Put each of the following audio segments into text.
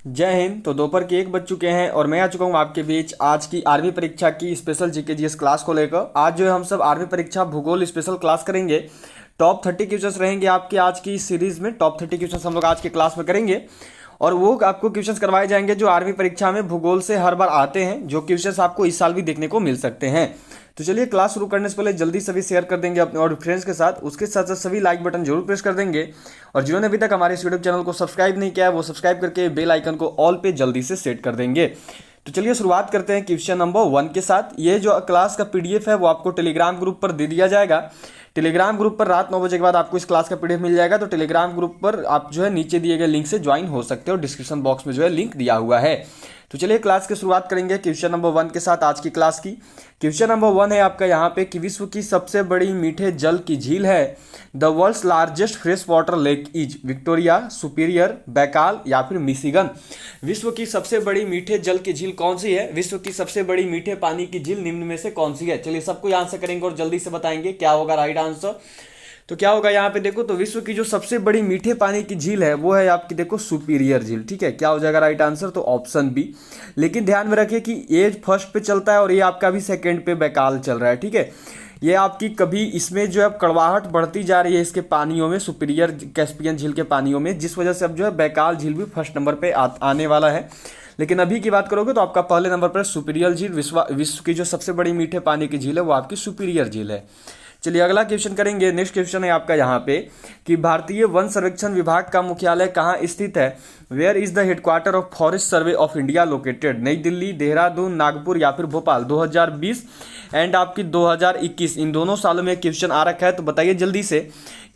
जय हिंद। तो दोपहर के 1 बज चुके हैं और मैं आ चुका हूँ आपके बीच आज की आर्मी परीक्षा की स्पेशल जीके जीएस क्लास को लेकर। आज जो है हम सब आर्मी परीक्षा भूगोल स्पेशल क्लास करेंगे। टॉप 30 क्वेश्चंस रहेंगे आपके आज की सीरीज में। टॉप 30 क्वेश्चंस हम लोग आज के क्लास में करेंगे और वो आपको क्वेश्चंस करवाए जाएंगे जो आर्मी परीक्षा में भूगोल से हर बार आते हैं, जो क्वेश्चंस आपको इस साल भी देखने को मिल सकते हैं। तो चलिए क्लास शुरू करने से पहले जल्दी सभी शेयर कर देंगे अपने और फ्रेंड्स के साथ। उसके साथ साथ सभी लाइक बटन जरूर प्रेस कर देंगे और जिन्होंने अभी तक हमारे इस यूट्यूब चैनल को सब्सक्राइब नहीं किया है वो सब्सक्राइब करके बेल आइकन को ऑल पे जल्दी से सेट कर देंगे। तो चलिए शुरुआत करते हैं क्वेश्चन नंबर 1 के साथ। ये जो क्लास का पीडीएफ है वो आपको टेलीग्राम ग्रुप पर दे दिया जाएगा। टेलीग्राम ग्रुप पर रात 9 बजे के बाद आपको इस क्लास का पीडीएफ मिल जाएगा। तो टेलीग्राम ग्रुप पर आप जो है नीचे दिए गए लिंक से ज्वाइन हो सकते हो। डिस्क्रिप्शन बॉक्स में जो है लिंक दिया हुआ है। तो चलिए क्लास की शुरुआत करेंगे क्वेश्चन नंबर 1 के साथ आज की क्लास की। क्वेश्चन नंबर 1 है आपका यहाँ पे कि विश्व की सबसे बड़ी मीठे जल की झील है। The world's largest fresh water lake is Victoria, Superior, Baikal या फिर मिशिगन। विश्व की सबसे बड़ी मीठे जल की झील कौन सी है? विश्व की सबसे बड़ी मीठे पानी की झील निम्न में से कौन सी है? चलिए सबको आंसर करेंगे और जल्दी से बताएंगे क्या होगा राइट आंसर। तो क्या होगा यहाँ पे देखो, तो विश्व की जो सबसे बड़ी मीठे पानी की झील है वो है आपकी देखो सुपीरियर झील। ठीक है, क्या हो जाएगा राइट आंसर? तो ऑप्शन बी। लेकिन ध्यान में रखिए कि ये फर्स्ट पे चलता है और ये आपका भी सेकंड पे बैकाल चल रहा है। ठीक है, ये आपकी कभी इसमें जो है कड़वाहट बढ़ती जा रही है इसके पानियों में, सुपीरियर कैस्पियन झील के पानियों में, जिस वजह से अब जो है बैकाल झील भी फर्स्ट नंबर पे आने वाला है। लेकिन अभी की बात करोगे तो आपका पहले नंबर पर सुपीरियर झील, विश्व की जो सबसे बड़ी मीठे पानी की झील है वो आपकी सुपीरियर झील है। चलिए अगला क्वेश्चन करेंगे। नेक्स्ट क्वेश्चन है आपका यहाँ पे कि भारतीय वन सर्वेक्षण विभाग का मुख्यालय कहाँ स्थित है? Where is the headquarter of Forest Survey of India located? Nai Delhi, Dehradun, Nagpur या फिर भोपाल? 2020 एंड आपकी 2021 इन दोनों सालों में क्वेश्चन आ रखा है। तो बताइए जल्दी से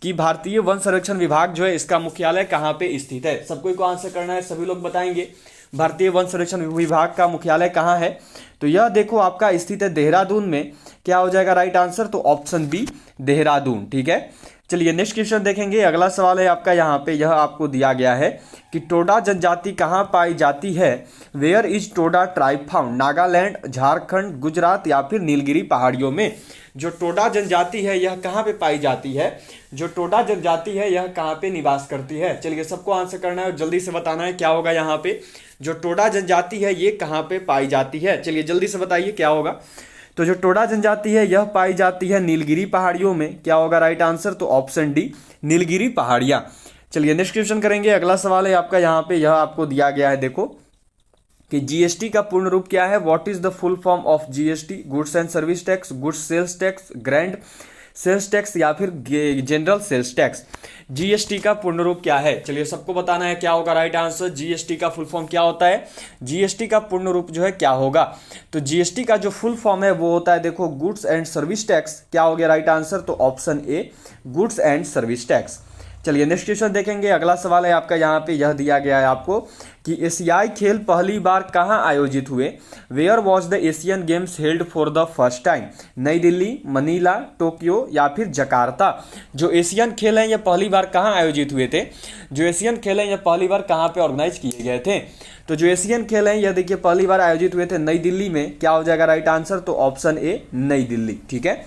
कि भारतीय वन सर्वेक्षण विभाग जो है इसका मुख्यालय कहाँ पे स्थित है? सबको को आंसर करना है, सभी लोग बताएंगे भारतीय वन सर्वेक्षण विभाग का मुख्यालय कहाँ है। तो यह देखो आपका स्थित है देहरादून में। क्या हो जाएगा राइट आंसर? तो ऑप्शन बी देहरादून। ठीक है, चलिए नेक्स्ट क्वेश्चन देखेंगे। अगला सवाल है आपका यहाँ पे, यह आपको दिया गया है कि टोडा जनजाति कहाँ पाई जाती है? Where is Toda tribe found? Nagaland, Jharkhand, Gujarat या फिर नीलगिरी पहाड़ियों में? जो टोडा जनजाति है यह कहाँ पे पाई जाती है? जो टोडा जनजाति है यह कहाँ पे निवास करती है? चलिए सबको आंसर करना है और जल्दी से बताना है क्या होगा यहाँ पे। जो टोडा जनजाति है ये कहाँ पे पाई जाती है? चलिए जल्दी से बताइए क्या होगा। तो जो टोडा जनजाति है यह पाई जाती है नीलगिरी पहाड़ियों में। क्या होगा राइट आंसर? तो ऑप्शन डी नीलगिरी पहाड़ियां। चलिए नेक्स्ट क्वेश्चन करेंगे। अगला सवाल है आपका यहाँ पे, यह आपको दिया गया है देखो कि जीएसटी का पूर्ण रूप क्या है? What is the full form of GST? Goods and service tax, goods sales tax, grand sales tax या फिर जनरल सेल्स टैक्स? जीएसटी का पूर्ण रूप क्या है? चलिए सबको बताना है क्या होगा राइट आंसर। जीएसटी का फुल फॉर्म क्या होता है? जीएसटी का पूर्ण रूप जो है क्या होगा? तो जीएसटी का जो फुल फॉर्म है वो होता है देखो गुड्स एंड सर्विस टैक्स। क्या हो गया राइट आंसर? तो option A goods and service tax. चलिए नेक्स्ट क्वेश्चन देखेंगे। अगला सवाल है आपका यहाँ पे, यह दिया गया है आपको कि एशियाई खेल पहली बार कहाँ आयोजित हुए? Where was the Asian Games held for the first time? Nai Delhi, Manila, Tokyo या फिर जकार्ता? जो एशियन खेल हैं ये पहली बार कहाँ आयोजित हुए थे? जो एशियन खेल हैं ये पहली बार कहाँ पे ऑर्गेनाइज किए गए थे? तो जो एशियन खेल हैं यह देखिए पहली बार आयोजित हुए थे नई दिल्ली में। क्या हो जाएगा राइट आंसर? तो ऑप्शन ए नई दिल्ली। ठीक है,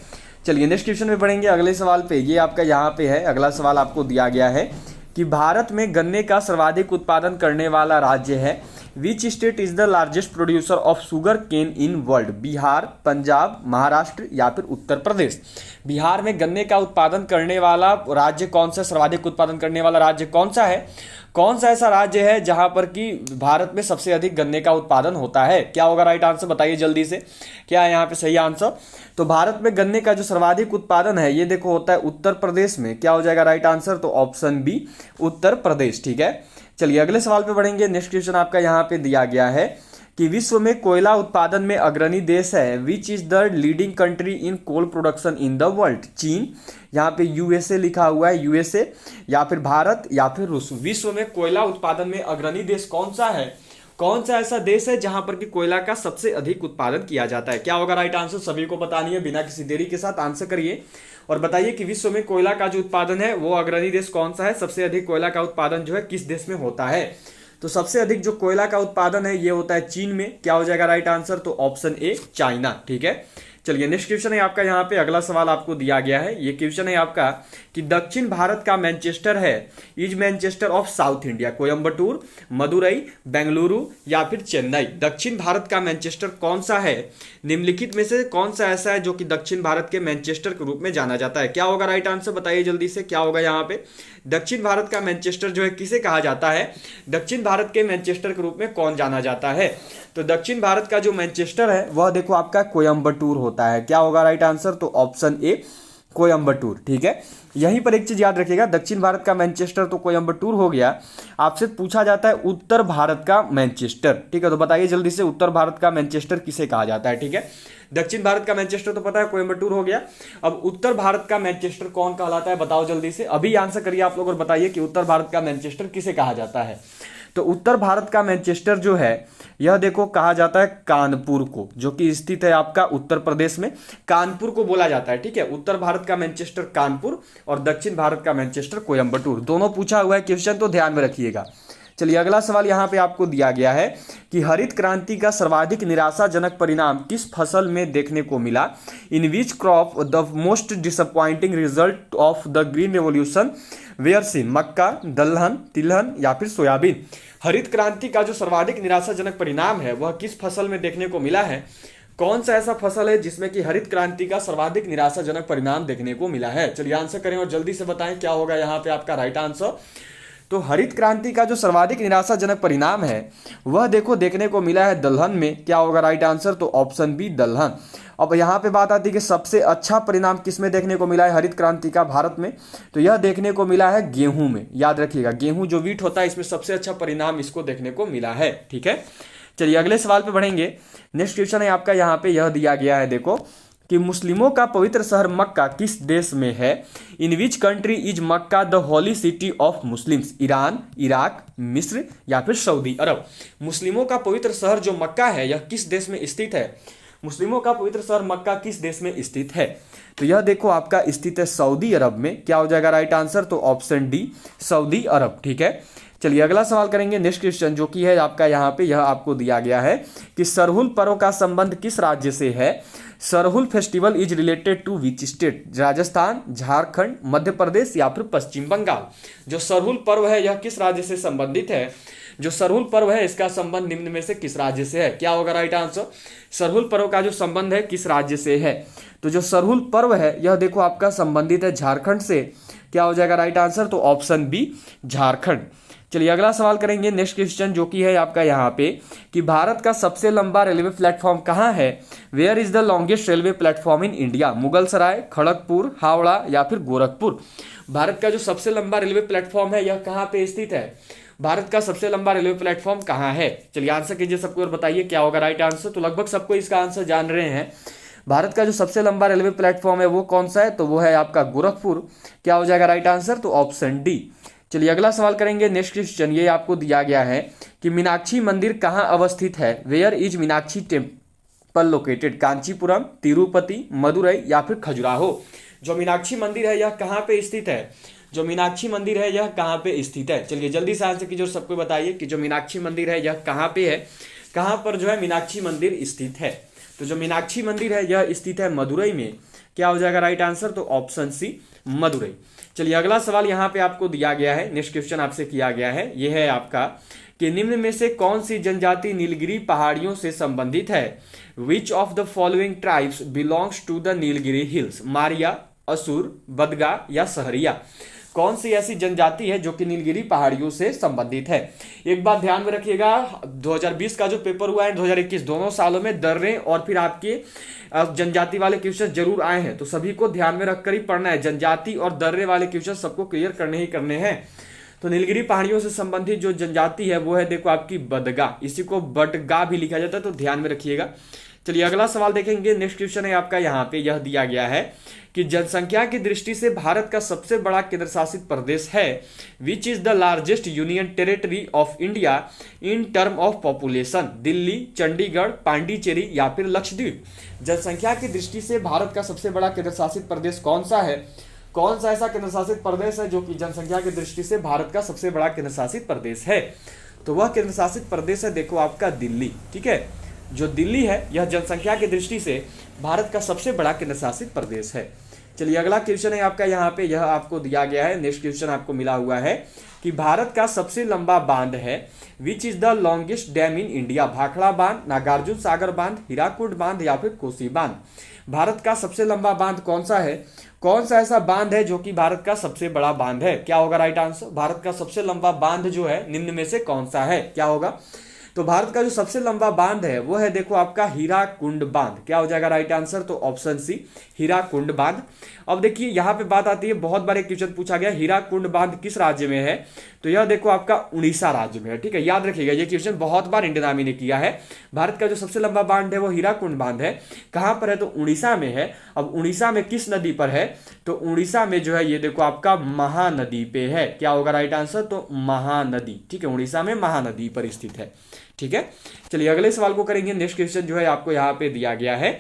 चलिए नेक्स्ट क्वेश्चन में बढ़ेंगे अगले सवाल पे। ये आपका यहाँ पे है, अगला सवाल आपको दिया गया है कि भारत में गन्ने का सर्वाधिक उत्पादन करने वाला राज्य है। Which state is the largest producer of sugar cane in world? Bihar, Punjab, Maharashtra या फिर उत्तर प्रदेश? बिहार में गन्ने का उत्पादन करने वाला राज्य कौन सा? सर्वाधिक उत्पादन करने वाला राज्य कौन सा है? कौन सा ऐसा राज्य है जहां पर कि भारत में सबसे अधिक गन्ने का उत्पादन होता है? क्या होगा राइट आंसर? बताइए जल्दी से क्या है यहाँ पे सही आंसर। तो भारत में गन्ने का जो सर्वाधिक उत्पादन है ये देखो होता है उत्तर प्रदेश में। क्या हो जाएगा राइट आंसर? तो ऑप्शन बी उत्तर प्रदेश। ठीक है, चलिए अगले सवाल पे बढ़ेंगे। नेक्स्ट क्वेश्चन आपका यहाँ पे दिया गया है कि विश्व में कोयला उत्पादन में अग्रणी देश है। Which is the leading country in coal production in the world? चीन, यहाँ पे यूएसए लिखा हुआ है, यूएसए या फिर भारत या फिर रूस? विश्व में कोयला उत्पादन में अग्रणी देश कौन सा है? कौन सा ऐसा देश है जहां पर कि कोयला का सबसे अधिक उत्पादन किया जाता है? क्या होगा राइट आंसर? सभी को बतानी है, बिना किसी देरी के साथ आंसर करिए और बताइए कि विश्व में कोयला का जो उत्पादन है वो अग्रणी देश कौन सा है? सबसे अधिक कोयला का उत्पादन जो है किस देश में होता है? तो सबसे अधिक जो कोयला का उत्पादन है ये होता है चीन में। क्या हो जाएगा राइट आंसर? तो ऑप्शन ए चाइना। ठीक है, चलिए नेक्स्ट क्वेश्चन है आपका, यहाँ पे अगला सवाल आपको दिया गया है। ये क्वेश्चन है आपका कि दक्षिण भारत का मैनचेस्टर है, is Manchester of south India Coimbatore, Madurai, Bengaluru या फिर चेन्नई। दक्षिण भारत का मैनचेस्टर कौन सा है, निम्नलिखित में से कौन सा ऐसा है जो कि दक्षिण भारत के मैनचेस्टर के रूप में जाना जाता है। क्या होगा राइट आंसर, बताइए जल्दी से क्या होगा यहाँ पे। दक्षिण भारत का मैनचेस्टर जो है किसे कहा जाता है, दक्षिण भारत के मैनचेस्टर के रूप में कौन जाना जाता है। तो दक्षिण भारत का जो मैनचेस्टर है वह देखो आपका कोयम्बटूर होता है। क्या होगा राइट आंसर, तो ऑप्शन ए कोयम्बटूर। ठीक है, यहीं पर एक चीज याद रखिएगा, दक्षिण भारत का मैनचेस्टर तो कोयम्बटूर हो गया। आपसे पूछा जाता है उत्तर भारत का मैनचेस्टर। ठीक है, तो बताइए जल्दी से उत्तर भारत का मैनचेस्टर किसे कहा जाता है। ठीक है, दक्षिण भारत का मैनचेस्टर तो पता है कोयम्बटूर हो गया, अब उत्तर भारत का मैनचेस्टर कौन कहलाता है बताओ जल्दी से। अभी आंसर करिए आप लोग और बताइए कि उत्तर भारत का मैनचेस्टर किसे कहा जाता है। तो उत्तर भारत का मैनचेस्टर जो है यह देखो कहा जाता है कानपुर को, जो कि स्थित है आपका उत्तर प्रदेश में, कानपुर को बोला जाता है। ठीक है, उत्तर भारत का मैनचेस्टर कानपुर और दक्षिण भारत का मैनचेस्टर कोयम्बटूर, दोनों पूछा हुआ है क्वेश्चन, तो ध्यान में रखिएगा। चलिए अगला सवाल यहाँ पे आपको दिया गया है कि हरित क्रांति का सर्वाधिक निराशाजनक परिणाम किस फसल में देखने को मिला, in which crop the most disappointing result of the green revolution were seen, मक्का, दलहन, तिलहन या फिर सोयाबीन। हरित क्रांति का जो सर्वाधिक निराशाजनक परिणाम है वह किस फसल में देखने को मिला है, कौन सा ऐसा फसल है जिसमें कि हरित क्रांति का सर्वाधिक निराशाजनक परिणाम देखने को मिला है। चलिए आंसर करें और जल्दी से बताएं क्या होगा यहाँ पे आपका राइट आंसर। तो हरित क्रांति का जो सर्वाधिक निराशाजनक परिणाम है वह देखो देखने को मिला है दलहन में। क्या होगा राइट आंसर, तो ऑप्शन बी दलहन। अब यहाँ पे बात आती है कि सबसे अच्छा परिणाम किसमें देखने को मिला है हरित क्रांति का भारत में, तो यह देखने को मिला है गेहूं में। याद रखिएगा गेहूं जो वीट होता है इसमें सबसे अच्छा परिणाम इसको देखने को मिला है। ठीक है, चलिए अगले सवाल पे बढ़ेंगे। नेक्स्ट क्वेश्चन है आपका, यहाँ पे यह दिया गया है देखो कि मुस्लिमों का पवित्र शहर मक्का किस देश में है, in which country is Mecca the holy city of Muslims, Iran, Iraq, मिस्र या फिर सऊदी अरब। मुस्लिमों का पवित्र शहर जो मक्का है यह किस देश में स्थित है, मुस्लिमों का पवित्र शहर मक्का किस देश में स्थित है, तो यह देखो आपका स्थित है सऊदी अरब में। क्या हो जाएगा राइट आंसर, तो ऑप्शन डी सऊदी अरब। ठीक है, चलिए अगला सवाल करेंगे। नेक्स्ट क्वेश्चन जो कि है आपका यहाँ पे यह आपको दिया गया है कि सरहुल पर्व का संबंध किस राज्य से है, Sarhul festival is related to which state, Rajasthan, Jharkhand, Madhya Pradesh या फिर पश्चिम बंगाल। जो सरहुल पर्व है यह किस राज्य से संबंधित है, जो सरहुल पर्व है इसका संबंध निम्न में से किस राज्य से है। क्या होगा राइट आंसर, सरहुल पर्व का जो संबंध है किस राज्य से है, तो जो सरहुल पर्व है यह देखो आपका संबंधित है झारखंड से। क्या हो जाएगा राइट आंसर, तो ऑप्शन बी झारखंड। चलिए अगला सवाल करेंगे। नेक्स्ट क्वेश्चन जो कि है आपका यहाँ पे कि भारत का सबसे लंबा रेलवे प्लेटफॉर्म कहाँ है, where is the longest railway platform in India, Mughal Sarai, Kharagpur, Howrah या फिर गोरखपुर। भारत का जो सबसे लंबा रेलवे प्लेटफॉर्म है यह कहाँ पे स्थित है, भारत का सबसे लंबा रेलवे प्लेटफॉर्म कहाँ है। चलिए आंसर कीजिए सबको और बताइए क्या होगा राइट आंसर। तो लगभग सबको इसका आंसर जान रहे हैं, भारत का जो सबसे लंबा रेलवे प्लेटफॉर्म है वो कौन सा है, तो वो है आपका गोरखपुर। क्या हो जाएगा राइट आंसर, तो ऑप्शन डी। चलिए अगला सवाल करेंगे। नेक्स्ट क्वेश्चन ये आपको दिया गया है कि मीनाक्षी मंदिर कहाँ अवस्थित है, where is Meenakshi temple located, Kanchipuram, Tirupati, Madurai या फिर खजुराहो। जो मीनाक्षी मंदिर है यह कहाँ पे स्थित है, जो मीनाक्षी मंदिर है यह कहाँ पे स्थित है। चलिए जल्दी से आंसर कीजिए, सबको बताइए कि जो मीनाक्षी मंदिर है यह कहाँ पे है, कहाँ पर जो है मीनाक्षी मंदिर स्थित है। तो जो मीनाक्षी मंदिर है यह स्थित है मदुरई में। क्या हो जाएगा राइट आंसर, तो ऑप्शन सी मदुरई। चलिए अगला सवाल यहाँ पे आपको दिया गया है, नेक्स्ट क्वेश्चन आपसे किया गया है, यह है आपका कि निम्न में से कौन सी जनजाति नीलगिरी पहाड़ियों से संबंधित है, which of the following tribes belongs to the Nilgiri hills, Maria, Asur, Badaga या सहरिया। कौन सी ऐसी जनजाति है जो कि नीलगिरी पहाड़ियों से संबंधित है। एक बात ध्यान में रखिएगा, 2020 का जो पेपर हुआ है 2021 दोनों सालों में दर्रे और फिर आपके जनजाति वाले क्वेश्चन जरूर आए हैं, तो सभी को ध्यान में रखकर ही पढ़ना है। जनजाति और दर्रे वाले क्वेश्चन सबको क्लियर करने ही करने हैं। तो नीलगिरी पहाड़ियों से संबंधित जो जनजाति है वो है देखो आपकी बदगा, इसी को बटगा भी लिखा जाता है, तो ध्यान में रखिएगा। चलिए अगला सवाल देखेंगे। नेक्स्ट क्वेश्चन है आपका यहाँ पे यह दिया गया है कि जनसंख्या की दृष्टि से भारत का सबसे बड़ा केंद्र शासित प्रदेश है, which is the largest union territory of India in term of population, Delhi, Chandigarh, Pondicherry या फिर लक्षद्वीप। जनसंख्या की दृष्टि से भारत का सबसे बड़ा केंद्र शासित प्रदेश कौन सा है, कौन सा ऐसा केंद्र शासित प्रदेश है जो कि जनसंख्या की दृष्टि से भारत का सबसे बड़ा केंद्र शासित प्रदेश है, तो वह केंद्र शासित प्रदेश है देखो आपका दिल्ली। ठीक है, जो दिल्ली है यह जनसंख्या की दृष्टि से भारत का सबसे बड़ा केंद्र शासित प्रदेश है। चलिए अगला क्वेश्चन है आपका यहाँ पे, यह आपको दिया गया है, नेक्स्ट क्वेश्चन आपको मिला हुआ है कि भारत का सबसे लंबा बांध है which is the longest dam in India. Bhakra बांध, नागार्जुन सागर बांध, हीराकुड बांध या फिर कोसी बांध। भारत का सबसे लंबा बांध कौन सा है, कौन सा ऐसा बांध है जो कि भारत का सबसे बड़ा बांध है, क्या होगा राइट आंसर। भारत का सबसे लंबा बांध जो है निम्न में से कौन सा है, क्या होगा। तो भारत का जो सबसे लंबा बांध है वो है देखो आपका हीराकुंड बांध, क्या हो जाएगा राइट आंसर, तो ऑप्शन सी हीराकुंड बांध। अब देखिए यहाँ पे बात आती है, बहुत बार एक क्वेश्चन पूछा गया हीराकुंड बांध किस राज्य में है, तो यह देखो आपका उड़ीसा राज्य में है, ठीक है, याद रखिएगा ये क्वेश्चन बहुत बार इंडियन आर्मी ने किया है। भारत का जो सबसे लंबा बांध है वो हीराकुंड बांध है, कहां पर है, तो उड़ीसा में है। अब उड़ीसा में किस नदी पर है, तो उड़ीसा में जो है ये देखो आपका महानदी पे है, क्या होगा राइट आंसर, तो महानदी, ठीक है, उड़ीसा में महानदी पर स्थित है, ठीक है। चलिए अगले सवाल को करेंगे। नेक्स्ट क्वेश्चन जो है आपको यहाँ पे दिया गया है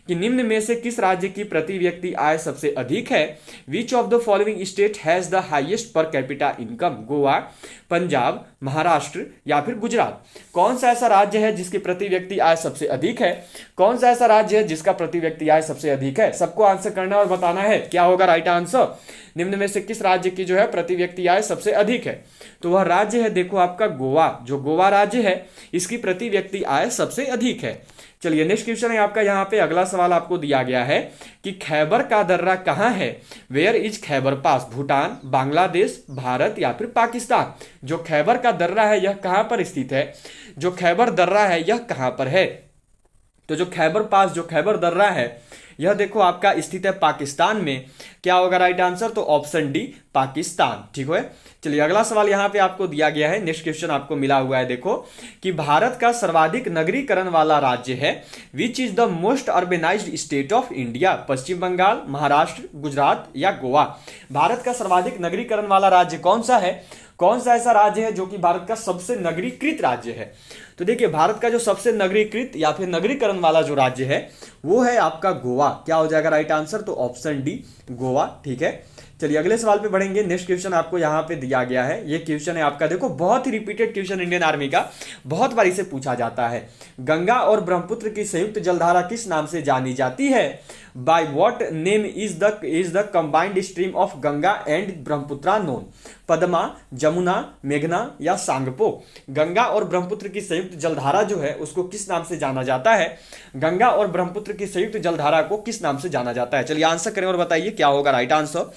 कि निम्न में से किस राज्य की प्रति व्यक्ति आय सबसे अधिक है। Which of the following state has the highest per capita income. Goa, Punjab, Maharashtra या फिर गुजरात। कौन सा ऐसा राज्य है जिसकी प्रति व्यक्ति आय सबसे अधिक है, कौन सा ऐसा राज्य है जिसका प्रति व्यक्ति आय सबसे अधिक है, सबको आंसर करना और बताना है क्या होगा राइट आंसर। निम्न में से किस राज्य की जो है प्रति व्यक्ति आय सबसे अधिक है, तो वह राज्य है देखो आपका गोवा। जो गोवा राज्य है इसकी प्रति व्यक्ति आय सबसे अधिक है। चलिए नेक्स्ट क्वेश्चन है आपका यहाँ पे, अगला सवाल आपको दिया गया है कि खैबर का दर्रा कहाँ है। वेयर इज खैबर पास। भूटान, बांग्लादेश, भारत या फिर पाकिस्तान। जो खैबर का दर्रा है यह कहाँ पर स्थित है, जो खैबर दर्रा है यह कहाँ पर है, तो जो खैबर पास, जो खैबर दर्रा है यह देखो आपका स्थित है पाकिस्तान में, क्या होगा राइट आंसर, तो ऑप्शन डी पाकिस्तान, ठीक है। चलिए अगला सवाल यहाँ पे आपको दिया गया है, नेक्स्ट क्वेश्चन आपको मिला हुआ है देखो कि भारत का सर्वाधिक नगरीकरण वाला राज्य है। Which is the most urbanised state of India. Paschim Bangal, Maharashtra, Gujarat या गोवा। भारत का सर्वाधिक नगरीकरण वाला राज्य कौन सा है, कौन सा ऐसा राज्य है जो कि भारत का सबसे नगरीकृत राज्य है। तो देखिए भारत का जो सबसे नगरीकृत या फिर नगरीकरण वाला जो राज्य है वो है आपका गोवा, क्या हो जाएगा राइट आंसर, तो ऑप्शन डी गोवा, ठीक है। चलिए अगले सवाल पे बढ़ेंगे। नेक्स्ट क्वेश्चन आपको यहाँ पे दिया गया है, ये क्वेश्चन है आपका देखो बहुत ही रिपीटेड क्वेश्चन इंडियन आर्मी का, बहुत बार इसे पूछा जाता है। गंगा और ब्रह्मपुत्र की संयुक्त जलधारा किस नाम से जानी जाती है। By what name is the combined stream of Ganga and Brahmaputra known. Padma, Jamuna, मेघना या सांगपो। गंगा और ब्रह्मपुत्र की संयुक्त जलधारा जो है उसको किस नाम से जाना जाता है, गंगा और ब्रह्मपुत्र की संयुक्त जलधारा को किस नाम से जाना जाता है। चलिए आंसर करें और बताइए क्या होगा राइट आंसर।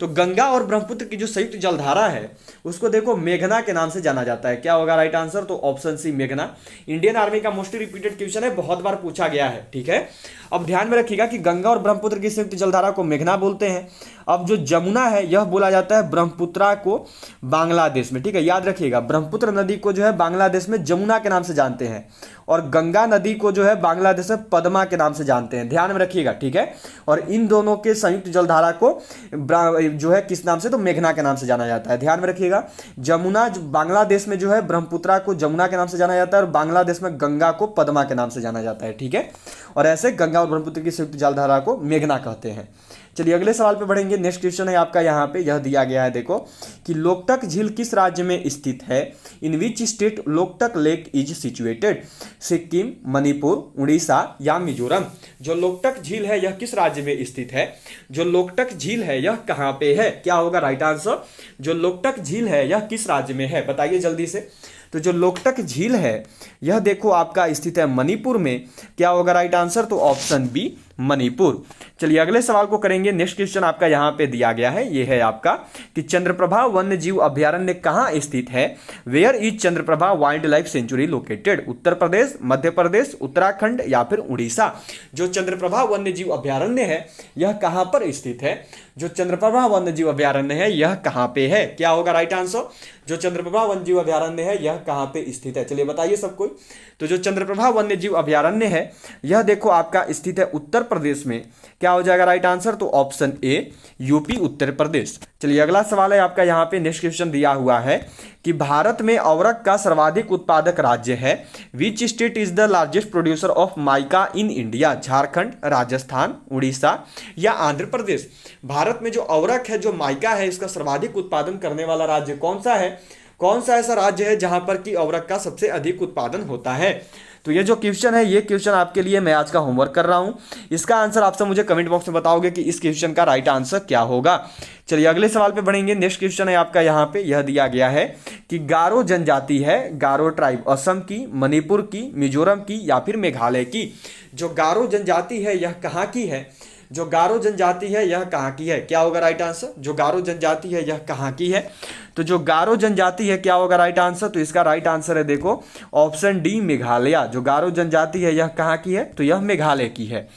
तो गंगा और ब्रह्मपुत्र की जो संयुक्त जलधारा है उसको देखो मेघना के नाम से जाना जाता है, क्या होगा राइट आंसर, तो ऑप्शन सी मेघना। इंडियन आर्मी का मोस्ट रिपीटेड क्वेश्चन है, बहुत बार पूछा गया है, ठीक है। अब ध्यान में रखिएगा कि गंगा और ब्रह्मपुत्र की संयुक्त जलधारा को मेघना बोलते हैं। अब जो जमुना है यह बोला जाता है ब्रह्मपुत्र को बांग्लादेश में, ठीक है, याद रखिएगा ब्रह्मपुत्र नदी को जो है बांग्लादेश में जमुना के नाम से जानते हैं और गंगा नदी को जो है बांग्लादेश में पद्मा के नाम से जानते हैं, ध्यान में रखिएगा, ठीक है। और इन दोनों के संयुक्त जलधारा को जो है किस नाम से, तो मेघना के नाम से जाना जाता है, ध्यान में रखिएगा। जमुना बांग्लादेश में जो है ब्रह्मपुत्र को जमुना के नाम से जाना जाता है और बांग्लादेश में गंगा को पद्मा के नाम से जाना जाता है, ठीक है। और ऐसे गंगा और ब्रह्मपुत्र की संयुक्त जलधारा को मेघना कहते हैं। चलिए अगले सवाल पे बढ़ेंगे। नेक्स्ट क्वेश्चन है आपका यहाँ पे, यह दिया गया है देखो कि लोकटक झील किस राज्य में स्थित है। In which state Loktak lake is situated. Sikkim, Manipur, Orissa या मिजोरम। जो लोकटक झील है यह किस राज्य में स्थित है, जो लोकटक झील है यह कहाँ पे है, क्या होगा राइट आंसर। जो लोकटक झील है यह किस राज्य में है, बताइए जल्दी से। तो जो लोकटक झील है यह देखो आपका स्थित है मणिपुर में, क्या होगा राइट आंसर, तो ऑप्शन बी मणिपुर। चलिए अगले सवाल को करेंगे। नेक्स्ट क्वेश्चन आपका यहाँ पे दिया गया है, ये है आपका कि चंद्रप्रभा वन्य जीव अभ्यारण्य कहाँ स्थित है। Where is Chandraprabha wildlife sanctuary located. Uttar Pradesh, Madhya Pradesh, Uttarakhand या फिर उड़ीसा। जो चंद्रप्रभा वन्य जीव अभ्यारण्य है यह कहाँ पर स्थित है, जो चंद्रप्रभा वन्य जीव अभ्यारण्य है यह कहाँ पे है, क्या होगा राइट आंसर। जो चंद्रप्रभा वन्य जीव अभ्यारण्य है यह कहाँ पे स्थित है, चलिए बताइए सब कोई। तो जो चंद्रप्रभा वन्य जीव अभ्यारण्य है यह देखो आपका स्थित है उत्तर प्रदेश में, क्या हो जाएगा राइट आंसर, तो option A UP Uttar Pradesh. चलिए अगला सवाल है आपका यहाँ पे, नेक्स्ट क्वेश्चन दिया हुआ है कि भारत में औरक का सर्वाधिक उत्पादक राज्य है। Which state is the largest producer of mica in India. Jharkhand, Rajasthan, Orissa या आंध्र प्रदेश। भारत में जो औरक है, जो माइका है, इसका सर्वाधिक उत्पादन करने वाला राज्य कौन सा है, कौन सा ऐसा राज्य है जहां पर कि औरक का सबसे अधिक उत्पादन होता है। तो ये जो क्वेश्चन है, ये क्वेश्चन आपके लिए मैं आज का होमवर्क कर रहा हूं। इसका आंसर आप सब मुझे कमेंट बॉक्स में बताओगे कि इस क्वेश्चन का राइट आंसर क्या होगा। चलिए अगले सवाल पे बढ़ेंगे। नेक्स्ट क्वेश्चन है आपका यहाँ पे, यह दिया गया है कि गारो जनजाति है, गारो ट्राइब असम की, मणिपुर की, मिजोरम की या फिर मेघालय की। जो गारो जनजाति है यह कहाँ की है? जो गारो जनजाति है यह कहाँ की है? क्या होगा राइट आंसर? जो गारो जनजाति है यह कहाँ की है? तो जो गारो जनजाति है, क्या होगा राइट आंसर? तो इसका राइट आंसर है देखो ऑप्शन डी मेघालय। जो गारो जनजाति है यह कहाँ की है? तो यह मेघालय की है।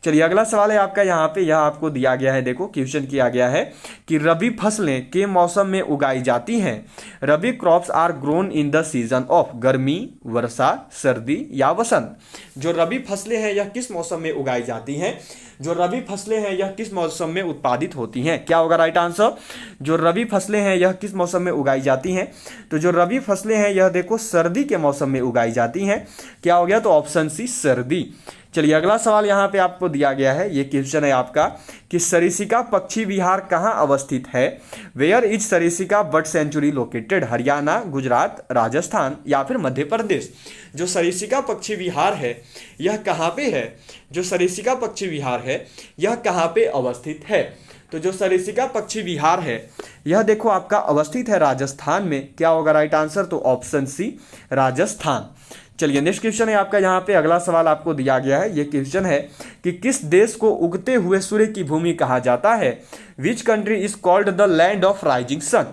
चलिए अगला सवाल है आपका यहाँ पे, यह आपको दिया गया है, देखो क्वेश्चन किया गया है कि रबी फसलें के मौसम में उगाई जाती हैं। Rabi crops are grown in the season of गर्मी, वर्षा, सर्दी या वसंत। जो रबी फसलें हैं यह किस मौसम में उगाई जाती हैं? जो रबी फसलें हैं यह किस मौसम में उत्पादित होती हैं? क्या होगा राइट आंसर? जो रबी फसलें हैं यह किस मौसम में उगाई जाती हैं? तो जो रबी फसलें हैं यह देखो सर्दी के मौसम में उगाई जाती हैं। क्या हो गया? तो ऑप्शन सी सर्दी। चलिए अगला सवाल यहाँ पे आपको दिया गया है, ये क्वेश्चन है आपका कि सरिस्का पक्षी विहार कहाँ अवस्थित है? Where is Sariska bird sanctuary located? Haryana, Gujarat, Rajasthan या फिर मध्य प्रदेश। जो सरिस्का पक्षी विहार है यह कहाँ पे है? जो सरिस्का पक्षी विहार है यह कहाँ पे अवस्थित है? तो जो सरिस्का पक्षी विहार है यह देखो आपका अवस्थित है राजस्थान में। क्या होगा राइट आंसर? तो ऑप्शन सी राजस्थान। चलिए नेक्स्ट क्वेश्चन है आपका यहाँ पे, अगला सवाल आपको दिया गया है, ये क्वेश्चन है कि किस देश को उगते हुए सूर्य की भूमि कहा जाता है? Which country is called the land of rising sun?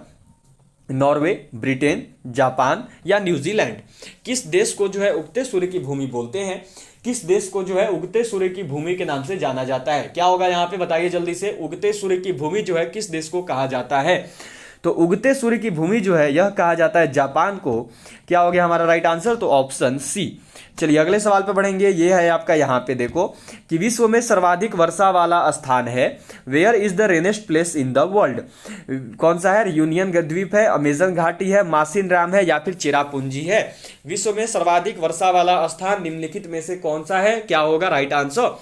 Norway, Britain, Japan या न्यूजीलैंड। किस देश को जो है उगते सूर्य की भूमि बोलते हैं? किस देश को जो है उगते सूर्य की भूमि के नाम से जाना जाता है? क्या होगा यहाँ पे बताइए जल्दी से। उगते सूर्य की भूमि जो है किस देश को कहा जाता है? तो उगते सूर्य की भूमि जो है यह कहा जाता है जापान को। क्या हो गया हमारा राइट आंसर? तो ऑप्शन सी। चलिए अगले सवाल पे बढ़ेंगे। ये है आपका यहाँ पे देखो कि विश्व में सर्वाधिक वर्षा वाला स्थान है। Where is the rainiest place in the world? कौन सा है? यूनियन द्वीप है, अमेजन घाटी है, मासिन राम है या फिर चेरापूंजी है। विश्व में सर्वाधिक वर्षा वाला स्थान निम्नलिखित में से कौन सा है? क्या होगा राइट आंसर?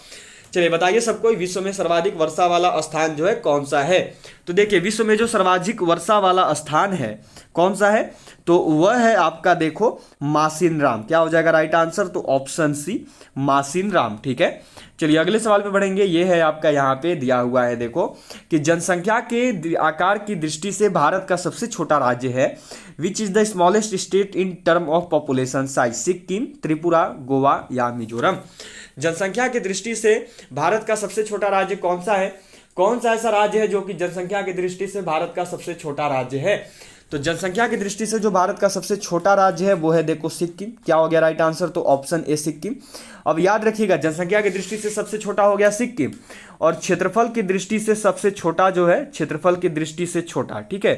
चलिए बताइए सबको, विश्व में सर्वाधिक वर्षा वाला स्थान जो है कौन सा है? तो देखिए विश्व में जो सर्वाधिक वर्षा वाला स्थान है कौन सा है? तो वह है आपका देखो मासिन राम। क्या हो जाएगा राइट आंसर? तो ऑप्शन सी मासिन राम। ठीक है। चलिए अगले सवाल पे बढ़ेंगे। ये है आपका यहाँ पे दिया हुआ है देखो कि जनसंख्या के आकार की दृष्टि से भारत का सबसे छोटा राज्य है। Which is the smallest state in term of population size? Sikkim, Tripura, Goa या मिजोरम। जनसंख्या की दृष्टि से भारत का सबसे छोटा राज्य कौन सा है? कौन सा ऐसा राज्य है जो कि जनसंख्या की दृष्टि से भारत का सबसे छोटा राज्य है? तो जनसंख्या की दृष्टि से जो भारत का सबसे छोटा राज्य है वो है देखो सिक्किम। क्या हो गया राइट आंसर? तो ऑप्शन ए सिक्किम। अब याद रखिएगा जनसंख्या की दृष्टि से सबसे छोटा हो गया सिक्किम, और क्षेत्रफल की दृष्टि से सबसे छोटा जो है, क्षेत्रफल की दृष्टि से छोटा, ठीक है,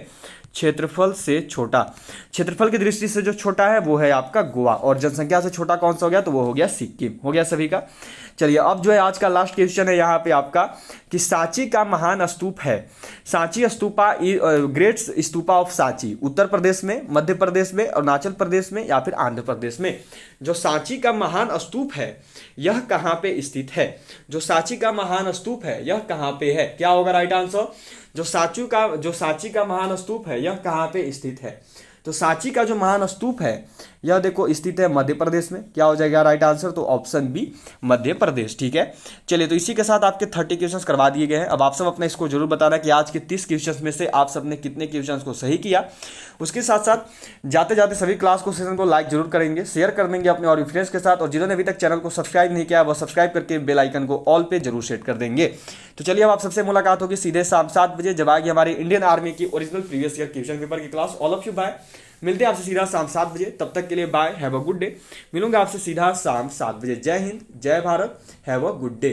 क्षेत्रफल से छोटा, क्षेत्रफल की दृष्टि से जो छोटा है वो है आपका गोवा, और जनसंख्या से छोटा कौन सा हो गया? तो वो हो गया सिक्किम। हो गया सभी का। चलिए अब जो है आज का लास्ट क्वेश्चन है यहाँ पे आपका कि सांची का महान स्तूप है। सांची स्तूपा, ग्रेट स्तूपा ऑफ सांची, उत्तर प्रदेश में, मध्य प्रदेश में, अरुणाचल प्रदेश में या फिर आंध्र प्रदेश में। जो सांची का महान स्तूप है यह कहाँ पे स्थित है? जो सांची का महान स्तूप है यह कहाँ पे है? क्या होगा राइट आंसर? जो सांची का महान स्तूप है यह कहाँ पे स्थित है? तो सांची का जो महान स्तूप है यह देखो स्थित है मध्य प्रदेश में। क्या हो जाएगा राइट आंसर? तो ऑप्शन बी मध्य प्रदेश। ठीक है। चलिए तो इसी के साथ आपके 30 क्वेश्चंस करवा दिए गए हैं। अब आप सब अपने इसको जरूर बताना कि आज के 30 क्वेश्चंस में से आप सबने कितने क्वेश्चंस को सही किया। उसके साथ साथ जाते जाते सभी क्लास को, सेशन को लाइक जरूर करेंगे, शेयर कर देंगे अपने और फ्रेंड्स के साथ, और जिन्होंने अभी तक चैनल को सब्सक्राइब नहीं किया वह सब्सक्राइब करके बेल आइकन को ऑल पे जरूर सेट कर देंगे। तो चलिए अब आप सबसे मुलाकात होगी सीधे शाम 7 बजे, जब आएगी हमारी इंडियन आर्मी की original previous year question paper की class. All of you bye. मिलते हैं आपसे सीधा शाम 7 बजे। तब तक के लिए bye, have a good day. मिलूंगा आपसे सीधा शाम 7 बजे। जय हिंद, जय Bharat, have a good day.